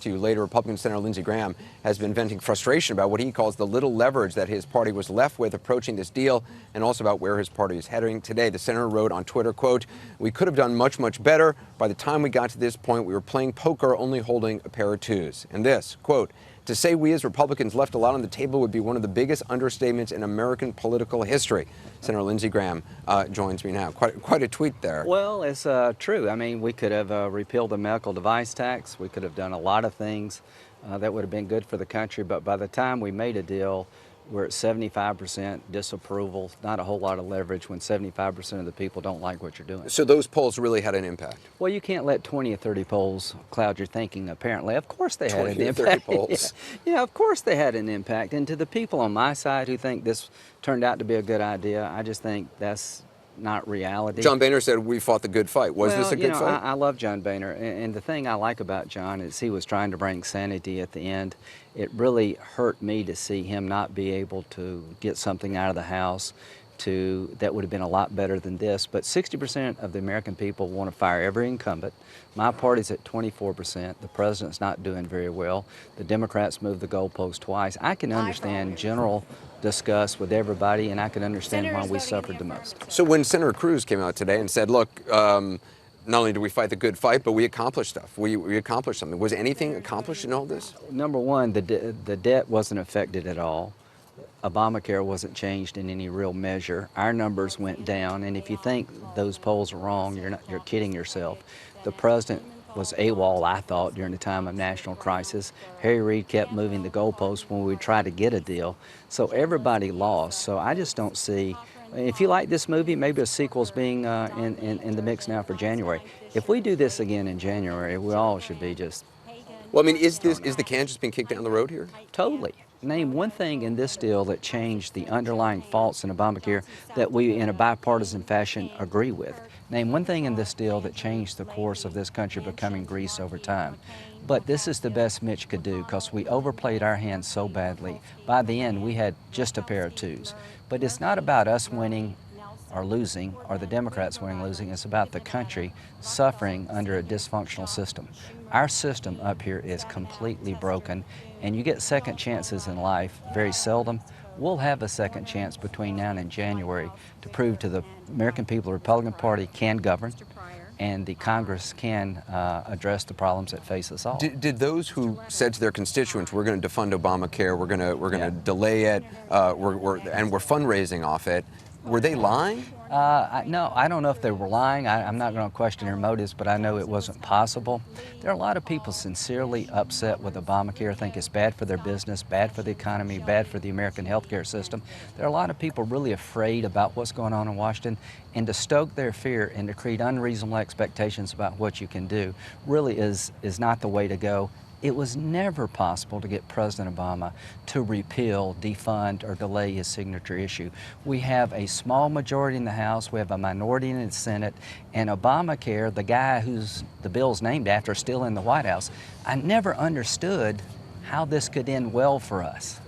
to you later. Republican Senator Lindsey Graham has been venting frustration about what he calls the little leverage that his party was left with approaching this deal, and also about where his party is heading. Today, the senator wrote on Twitter, quote, "We could have done much, much better. By the time we got to this point, we were playing poker, only holding a pair of twos." And this, quote, "To say we as Republicans left a lot on the table would be one of the biggest understatements in American political history." Senator Lindsey Graham joins me now. Quite a tweet there. Well, it's true. I mean, we could have repealed the medical device tax. We could have done a lot of things that would have been good for the country. But by the time we made a deal, we're at 75% disapproval, not a whole lot of leverage when 75% of the people don't like what you're doing. So those polls really had an impact? Well, you can't let 20 or 30 polls cloud your thinking, apparently. Of course they had an 20 or 30 impact. polls. Yeah, of course they had an impact. And to the people on my side who think this turned out to be a good idea, I just think that's not reality. John Boehner said we fought the good fight. Was this a good fight? I love John Boehner, and the thing I like about John is he was trying to bring sanity at the end. It really hurt me to see him not be able to get something out of the House that would have been a lot better than this. But 60% of the American people want to fire every incumbent. My party's at 24%. The president's not doing very well. The Democrats moved the goalpost twice. I can understand general discuss with everybody, and I can understand why we suffered the most. So when Senator Cruz came out today and said, look, not only did we fight the good fight, but we accomplished stuff. We accomplished something. Was anything accomplished in all this? Number one, the debt wasn't affected at all. Obamacare wasn't changed in any real measure. Our numbers went down, and if you think those polls are wrong, you're kidding yourself. The president was AWOL, I thought, during the time of national crisis. Harry Reid kept moving the goalposts when we tried to get a deal. So everybody lost. So I just don't see, if you like this movie, maybe a sequel's being in the mix now for January. If we do this again in January, we all should be just... Well, I mean, is the can just being kicked down the road here? Totally. Name one thing in this deal that changed the underlying faults in Obamacare that we, in a bipartisan fashion, agree with. Name one thing in this deal that changed the course of this country becoming Greece over time. But this is the best Mitch could do because we overplayed our hand so badly. By the end, we had just a pair of twos. But it's not about us winning or losing, or the Democrats winning or losing. It's about the country suffering under a dysfunctional system. Our system up here is completely broken, and you get second chances in life very seldom. We'll have a second chance between now and January to prove to the American people the Republican Party can govern and the Congress can address the problems that face us all. Did those who said to their constituents, we're going to defund Obamacare, we're going to delay it, and we're fundraising off it, were they lying? No, I don't know if they were lying. I'm not going to question their motives, but I know it wasn't possible. There are a lot of people sincerely upset with Obamacare, think it's bad for their business, bad for the economy, bad for the American healthcare system. There are a lot of people really afraid about what's going on in Washington, and to stoke their fear and to create unreasonable expectations about what you can do really is not the way to go. It was never possible to get President Obama to repeal, defund, or delay his signature issue. We have a small majority in the House, we have a minority in the Senate, and Obamacare, the guy who's the bill's named after, is still in the White House. I never understood how this could end well for us.